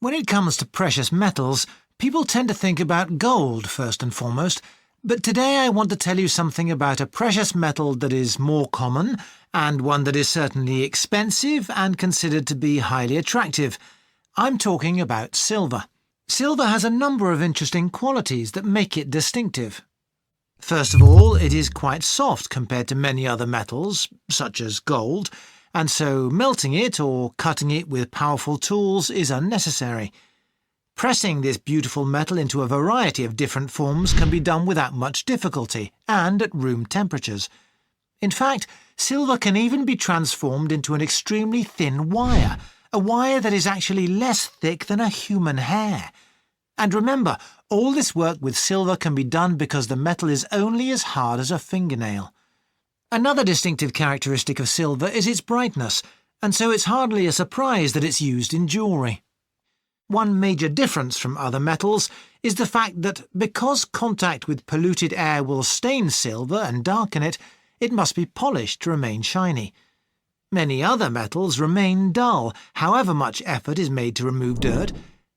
When it comes to precious metals, people tend to think about gold first and foremost, but today I want to tell you something about a precious metal that is more common, and one that is certainly expensive and considered to be highly attractive. I'm talking about silver. Silver has a number of interesting qualities that make it distinctive. First of all, it is quite soft compared to many other metals, such as gold, and so melting it or cutting it with powerful tools is unnecessary. Pressing this beautiful metal into a variety of different forms can be done without much difficulty and at room temperatures. In fact, silver can even be transformed into an extremely thin wire, a wire that is actually less thick than a human hair. And remember, all this work with silver can be done because the metal is only as hard as a fingernail. Another distinctive characteristic of silver is its brightness, and so it's hardly a surprise that it's used in jewellery. One major difference from other metals is the fact that because contact with polluted air will stain silver and darken it, it must be polished to remain shiny. Many other metals remain dull, however much effort is made to remove dirt,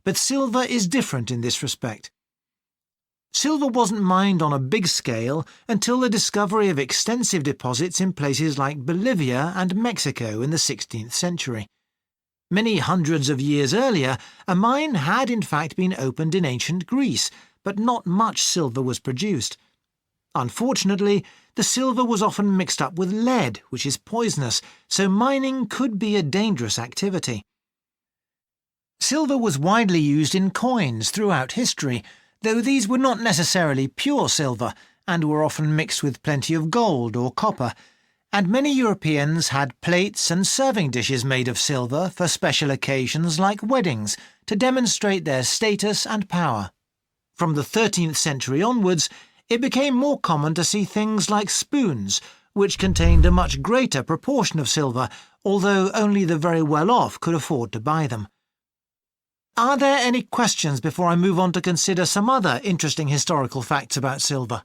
but silver is different in this respect. Silver wasn't mined on a big scale until the discovery of extensive deposits in places like Bolivia and Mexico in the 16th century. Many hundreds of years earlier, a mine had in fact been opened in ancient Greece, but not much silver was produced. Unfortunately, the silver was often mixed up with lead, which is poisonous, so mining could be a dangerous activity. Silver was widely used in coins throughout history, though these were not necessarily pure silver and were often mixed with plenty of gold or copper, and many Europeans had plates and serving dishes made of silver for special occasions like weddings to demonstrate their status and power. From the 13th century onwards, it became more common to see things like spoons, which contained a much greater proportion of silver, although only the very well-off could afford to buy them. Are there any questions before I move on to consider some other interesting historical facts about silver?